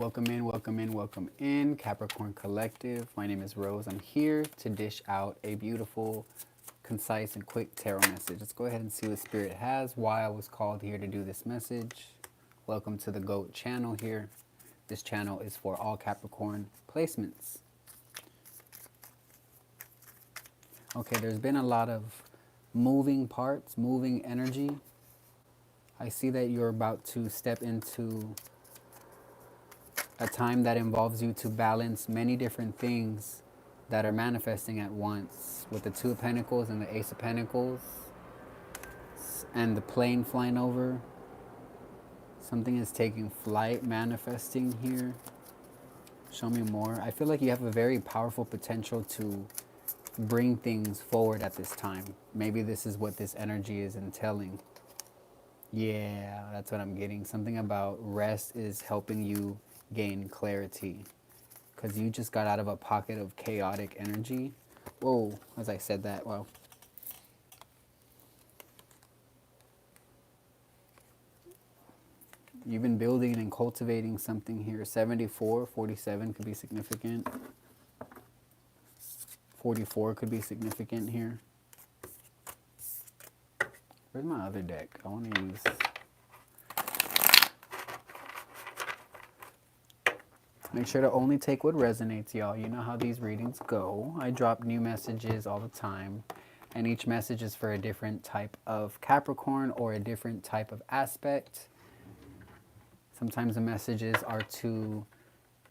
Welcome in, Capricorn Collective. My name is Rose. I'm here to dish out a beautiful, concise, and quick tarot message. Let's go ahead and see what Spirit has, why I was called here to do this message. Welcome to the GOAT channel here. This channel is for all Capricorn placements. Okay, there's been a lot of moving parts, moving energy. I see that you're about to step into a time that involves you to balance many different things that are manifesting at once, with the Two of Pentacles and the Ace of Pentacles and the plane flying over. Something is taking flight, manifesting here. Show me more. I feel like you have a very powerful potential to bring things forward at this time. Maybe this is what this energy is entailing. Yeah, that's what I'm getting. Something about rest is helping you gain clarity, because you just got out of a pocket of chaotic energy. Whoa, as I said that, wow. You've been building and cultivating something here. 74, 47 could be significant. 44 could be significant here. Where's my other deck? I want to use... Make sure to only take what resonates, y'all. You know how these readings go. I drop new messages all the time, and each message is for a different type of Capricorn or a different type of aspect. Sometimes the messages are to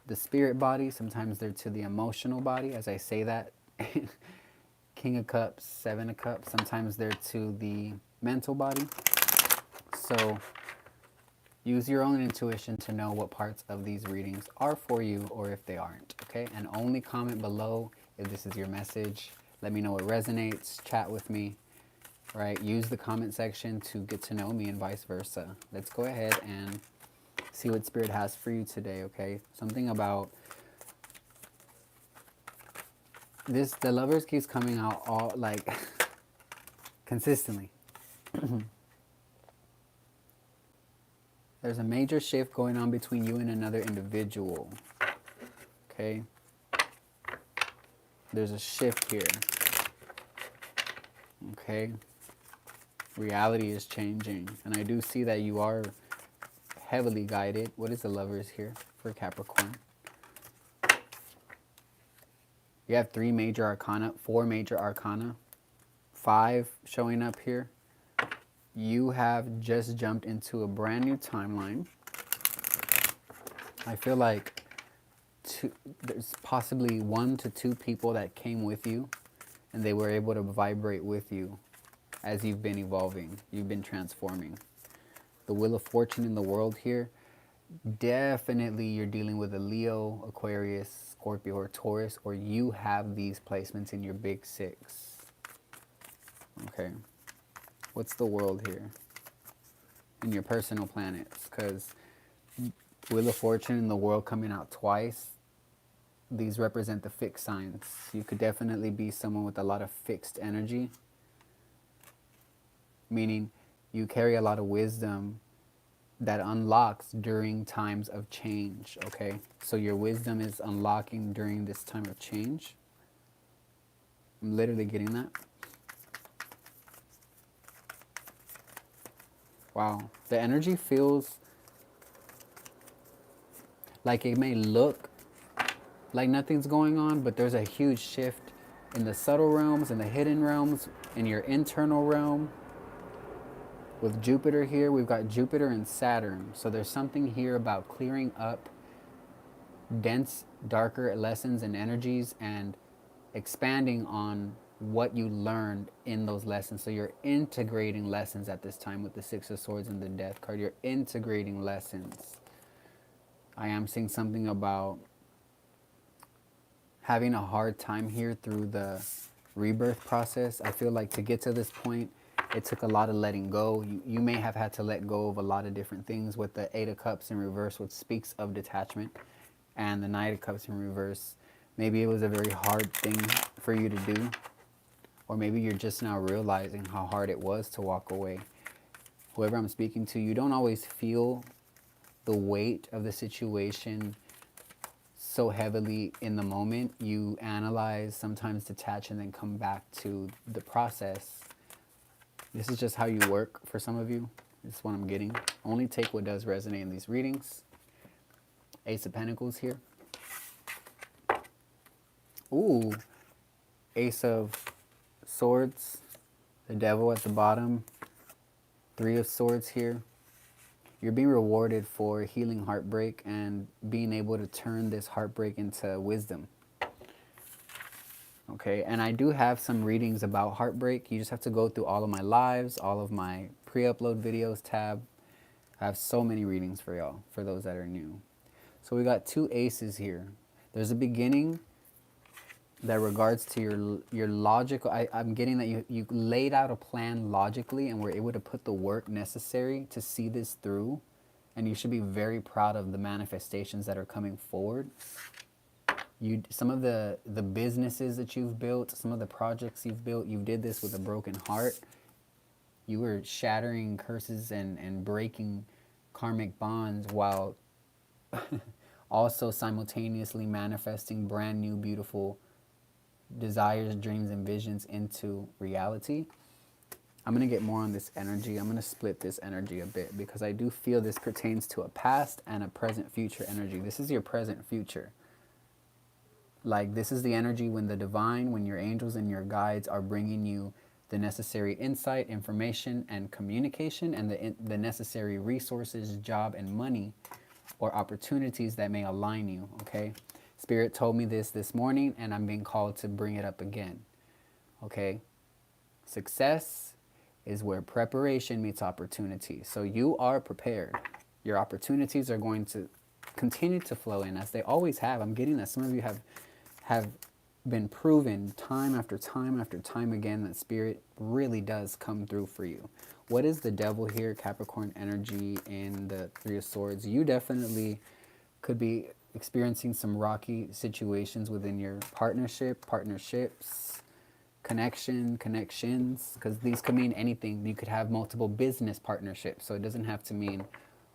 the spirit body. Sometimes they're to the emotional body, as I say that. King of Cups, Seven of Cups. Sometimes they're to the mental body. So use your own intuition to know what parts of these readings are for you or if they aren't, okay? And only comment below if this is your message. Let me know what resonates. Chat with me, right? Use the comment section to get to know me and vice versa. Let's go ahead and see what Spirit has for you today, okay? Something about this, the Lovers keeps coming out all, like, consistently. There's a major shift going on between you and another individual, okay? There's a shift here, okay? Reality is changing, and I do see that you are heavily guided. What is the Lovers here for Capricorn? You have 3 major arcana, 4 major arcana, 5 showing up here. You have just jumped into a brand new timeline. I feel like there's possibly 1 to 2 people that came with you, and they were able to vibrate with you as you've been evolving, you've been transforming. The Wheel of Fortune in the world here, definitely you're dealing with a Leo, Aquarius, Scorpio, or Taurus, or you have these placements in your big 6. Okay. What's the world here in your personal planets? Because Wheel of Fortune and the world coming out twice, these represent the fixed signs. You could definitely be someone with a lot of fixed energy, meaning you carry a lot of wisdom that unlocks during times of change, okay? So your wisdom is unlocking during this time of change. I'm literally getting that. Wow, the energy feels like it may look like nothing's going on, but there's a huge shift in the subtle realms, in the hidden realms, in your internal realm. With Jupiter here, we've got Jupiter and Saturn. So there's something here about clearing up dense, darker lessons and energies and expanding on what you learned in those lessons. So you're integrating lessons at this time with the Six of Swords and the Death card. You're integrating lessons. I am seeing something about having a hard time here through the rebirth process. I feel like to get to this point, it took a lot of letting go. You may have had to let go of a lot of different things with the 8 of Cups in reverse, which speaks of detachment, and the Knight of Cups in reverse. Maybe it was a very hard thing for you to do. Or maybe you're just now realizing how hard it was to walk away. Whoever I'm speaking to, you don't always feel the weight of the situation so heavily in the moment. You analyze, sometimes detach, and then come back to the process. This is just how you work for some of you. This is what I'm getting. Only take what does resonate in these readings. Ace of Pentacles here. Ooh, Ace of Swords. The Devil at the bottom. Three of Swords here. You're being rewarded for healing heartbreak and being able to turn this heartbreak into wisdom. Okay, and I do have some readings about heartbreak. You just have to go through all of my lives, all of my pre-upload videos tab. I have so many readings for y'all, for those that are new. So we got two aces here. There's a beginning that regards to your logical. I'm getting that you laid out a plan logically and were able to put the work necessary to see this through. And you should be very proud of the manifestations that are coming forward. Some of the businesses that you've built, some of the projects you've built, you did this with a broken heart. You were shattering curses and breaking karmic bonds while also simultaneously manifesting brand new, beautiful desires, dreams, and visions into reality. I'm going to get more on this energy. I'm going to split this energy a bit because I do feel this pertains to a past and a present future energy. This is your present future. Like, this is the energy when the divine, when your angels and your guides are bringing you the necessary insight, information, and communication, and the necessary resources, job, and money or opportunities that may align you, okay? Spirit told me this morning, and I'm being called to bring it up again, okay? Success is where preparation meets opportunity. So you are prepared. Your opportunities are going to continue to flow in as they always have. I'm getting that some of you have been proven time after time after time again that Spirit really does come through for you. What is the Devil here? Capricorn energy in the Three of Swords. You definitely could be experiencing some rocky situations within your partnerships, connections, because these could mean anything. You could have multiple business partnerships, so it doesn't have to mean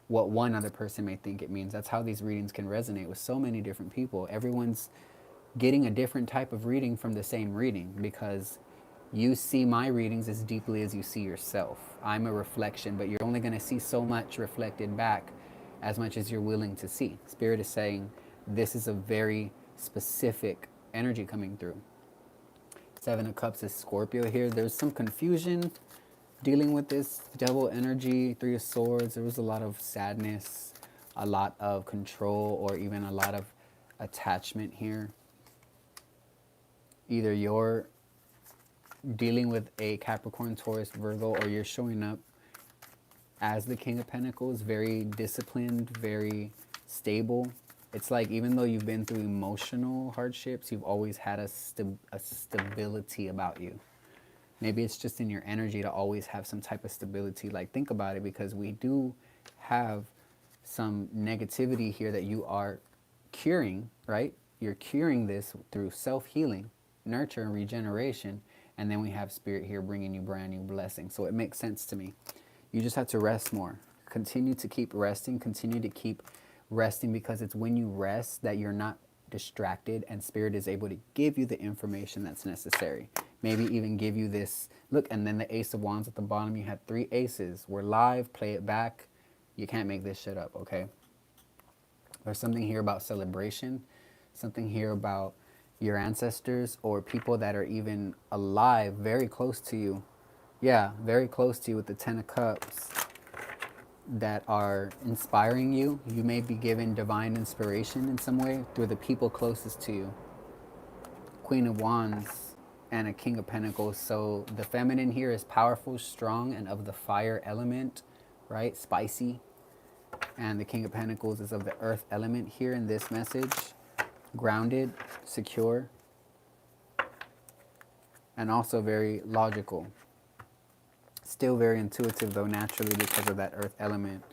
what one other person may think it means. That's how these readings can resonate with so many different people. Everyone's getting a different type of reading from the same reading because you see my readings as deeply as you see yourself. I'm a reflection, but you're only going to see so much reflected back as much as you're willing to see. Spirit is saying this is a very specific energy coming through. Seven of Cups is Scorpio here. There's some confusion dealing with this Devil energy. Three of Swords, there was a lot of sadness, a lot of control, or even a lot of attachment here. Either you're dealing with a Capricorn, Taurus, Virgo, or you're showing up as the King of Pentacles, very disciplined, very stable. It's like even though you've been through emotional hardships, you've always had a stability about you. Maybe it's just in your energy to always have some type of stability. Like, think about it, because we do have some negativity here that you are curing, right? You're curing this through self-healing, nurture, and regeneration. And then we have Spirit here bringing you brand new blessings. So it makes sense to me. You just have to rest more. Continue to keep resting. Continue to keep resting, because it's when you rest that you're not distracted and Spirit is able to give you the information that's necessary. Maybe even give you this. Look, and then the Ace of Wands at the bottom. You had three aces. We're live. Play it back. You can't make this shit up, okay? There's something here about celebration. Something here about your ancestors or people that are even alive, very close to you. Yeah, very close to you with the Ten of Cups that are inspiring you. You may be given divine inspiration in some way through the people closest to you. Queen of Wands and a King of Pentacles. So the feminine here is powerful, strong, and of the fire element, right? Spicy. And the King of Pentacles is of the earth element here in this message. Grounded, secure, and also very logical. Still very intuitive though, naturally, because of that earth element.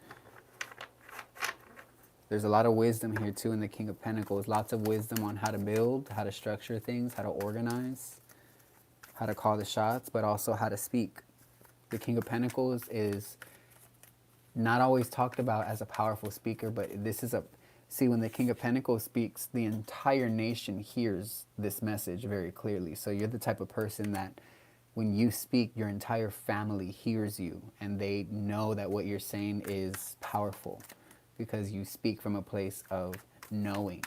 There's a lot of wisdom here too in the King of Pentacles. Lots of wisdom on how to build, how to structure things, how to organize, how to call the shots, but also how to speak. The King of Pentacles is not always talked about as a powerful speaker, but this is a, see, when the King of Pentacles speaks, the entire nation hears this message very clearly. So you're the type of person that when you speak, your entire family hears you and they know that what you're saying is powerful because you speak from a place of knowing.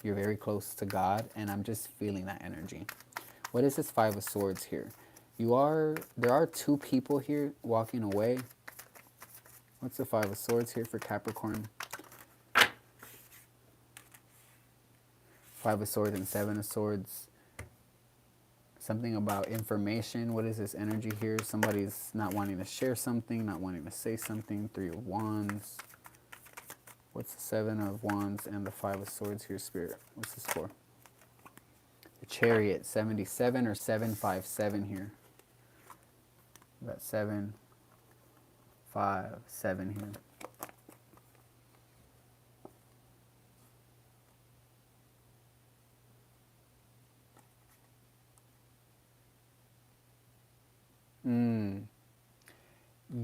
You're very close to God, and I'm just feeling that energy. What is this Five of Swords here? There are two people here walking away. What's the Five of Swords here for Capricorn? Five of Swords and Seven of Swords. Something about information. What is this energy here? Somebody's not wanting to share something, not wanting to say something. Three of Wands. What's the Seven of Wands and the Five of Swords here, Spirit? What's this for? The Chariot, 77 or 757 here. We got 7, 5, 7 here.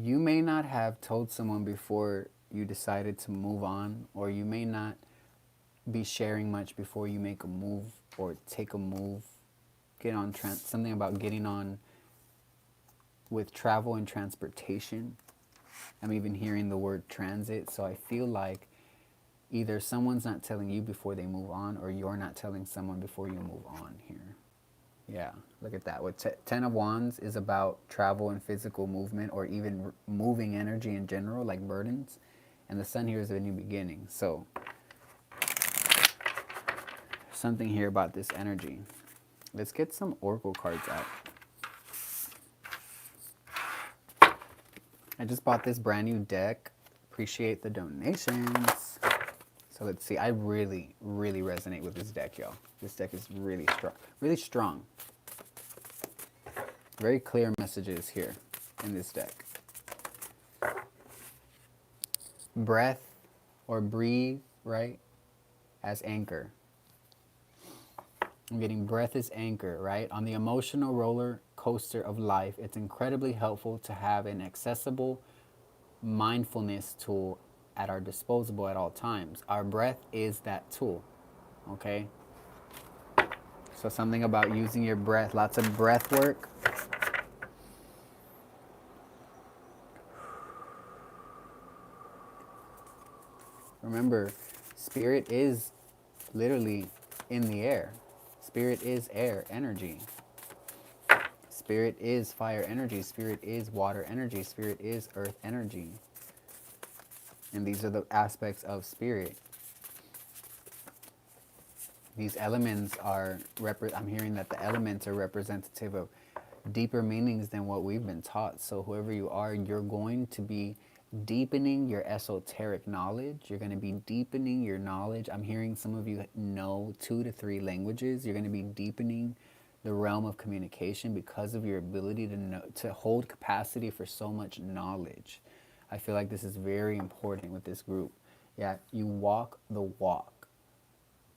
You may not have told someone before you decided to move on, or you may not be sharing much before you make a move or take a move. Get on something about getting on with travel and transportation. I'm even hearing the word transit, so I feel like either someone's not telling you before they move on, or you're not telling someone before you move on here. Yeah, look at that. What Ten of Wands is about travel and physical movement, or even moving energy in general, like burdens. And the Sun here is a new beginning. So something here about this energy. Let's get some oracle cards out. I just bought this brand new deck. Appreciate the donations. So let's see. I really, really resonate with this deck, y'all. This deck is really strong. Really strong. Very clear messages here in this deck. Breath or breathe, right? As anchor. I'm getting breath as anchor, right? On the emotional roller coaster of life, it's incredibly helpful to have an accessible mindfulness tool at our disposal at all times. Our breath is that tool, okay? So something about using your breath, lots of breath work. Remember, spirit is literally in the air. Spirit is air energy. Spirit is fire energy. Spirit is water energy. Spirit is earth energy. And these are the aspects of spirit. These elements are, I'm hearing that the elements are representative of deeper meanings than what we've been taught. So whoever you are, you're going to be deepening your esoteric knowledge. You're going to be deepening your knowledge. I'm hearing some of you know 2 to 3 languages. You're going to be deepening the realm of communication because of your ability to know, to hold capacity for so much knowledge. I feel like this is very important with this group. Yeah, you walk the walk.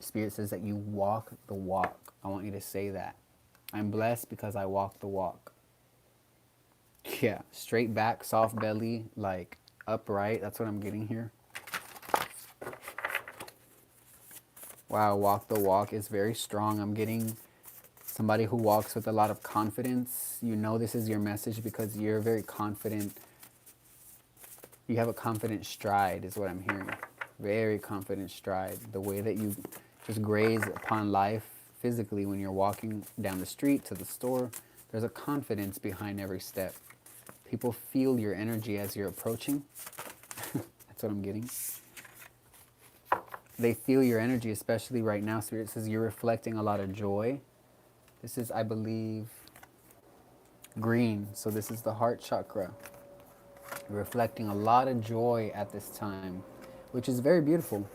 Spirit says that you walk the walk. I want you to say that. I'm blessed because I walk the walk. Yeah, straight back, soft belly, like upright. That's what I'm getting here. Wow, walk the walk is very strong. I'm getting somebody who walks with a lot of confidence. You know this is your message because you're very confident. You have a confident stride is what I'm hearing. Very confident stride. The way that you just graze upon life physically when you're walking down the street to the store, there's a confidence behind every step. People feel your energy as you're approaching. That's what I'm getting. They feel your energy, especially right now. Spirit says you're reflecting a lot of joy. This is, I believe, green. So this is the heart chakra. You're reflecting a lot of joy at this time, which is very beautiful.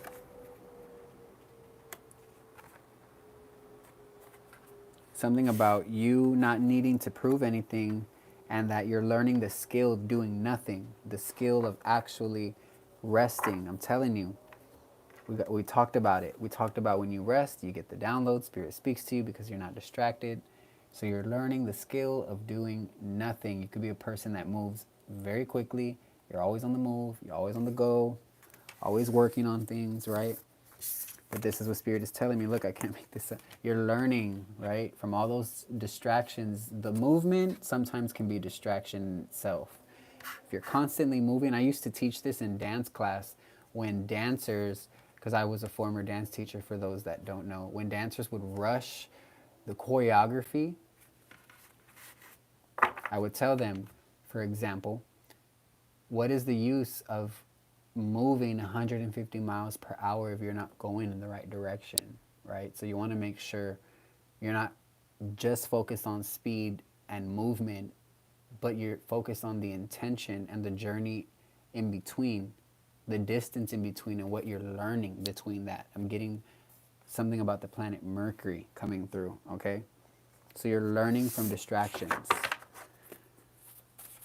Something about you not needing to prove anything, and that you're learning the skill of doing nothing, the skill of actually resting. I'm telling you, we talked about it. We talked about when you rest, you get the download, Spirit speaks to you because you're not distracted. So you're learning the skill of doing nothing. You could be a person that moves very quickly, You're always on the move. You're always on the go. Always working on things, right? But this is what Spirit is telling me. Look, I can't make this up. You're learning, right? From all those distractions. The movement sometimes can be distraction itself. If you're constantly moving, I used to teach this in dance class when dancers, because I was a former dance teacher for those that don't know, when dancers would rush the choreography, I would tell them, for example, what is the use of moving 150 miles per hour if you're not going in the right direction, right? So you want to make sure you're not just focused on speed and movement, but you're focused on the intention and the journey in between, the distance in between, and what you're learning between that. I'm getting something about the planet Mercury coming through, okay? So you're learning from distractions.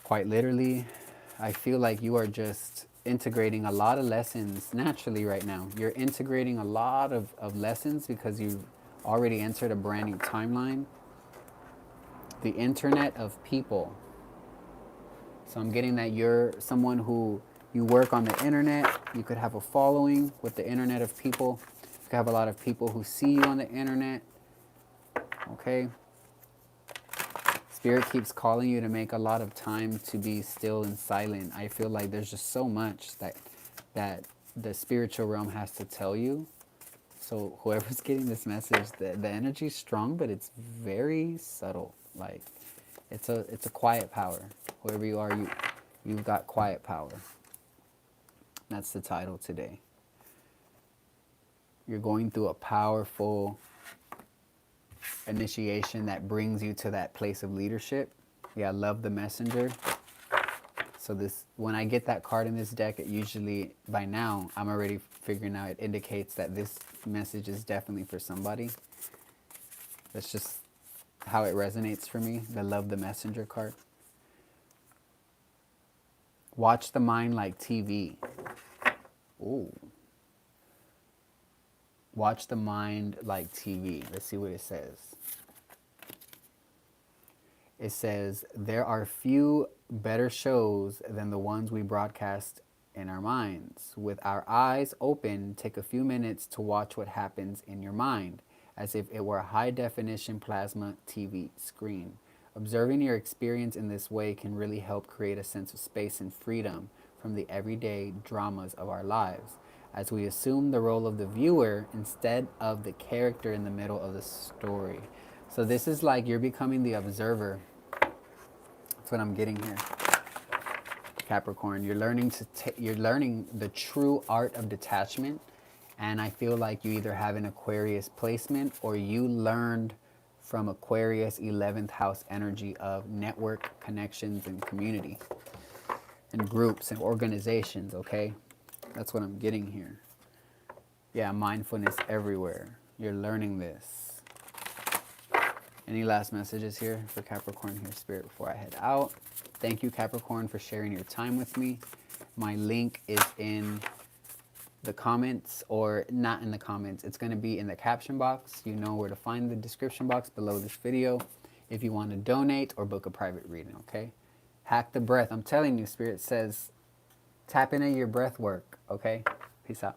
Quite literally, I feel like you are just integrating a lot of lessons naturally right now. You're integrating a lot of lessons because you've already entered a brand new timeline. The internet of people. So I'm getting that you're someone who you work on the internet. You could have a following with the internet of people. You could have a lot of people who see you on the internet. Okay. Spirit keeps calling you to make a lot of time to be still and silent. I feel like there's just so much that the spiritual realm has to tell you. So whoever's getting this message, the energy is strong, but it's very subtle. Like it's a quiet power. Whoever you are, you've got quiet power. That's the title today. You're going through a powerful initiation that brings you to that place of leadership. Yeah, I love the messenger. So this, when I get that card in this deck, it usually, by now, I'm already figuring out, it indicates that this message is definitely for somebody. That's just how it resonates for me. The love the messenger card. Watch the mind like TV. Ooh. Watch the mind like TV. Let's see what it says. It says, there are few better shows than the ones we broadcast in our minds. With our eyes open, take a few minutes to watch what happens in your mind, as if it were a high-definition plasma TV screen. Observing your experience in this way can really help create a sense of space and freedom from the everyday dramas of our lives, as we assume the role of the viewer instead of the character in the middle of the story. So this is like you're becoming the observer. That's what I'm getting here. Capricorn, you're learning you're learning the true art of detachment, and I feel like you either have an Aquarius placement or you learned from Aquarius 11th house energy of network connections and community and groups and organizations, okay? That's what I'm getting here. Yeah, mindfulness everywhere. You're learning this. Any last messages here for Capricorn here, Spirit, before I head out? Thank you, Capricorn, for sharing your time with me. My link is in the comments, or not in the comments. It's going to be in the caption box. You know where to find the description box below this video if you want to donate or book a private reading, okay? Hack the breath. I'm telling you, Spirit says tap into your breath work, okay? Peace out.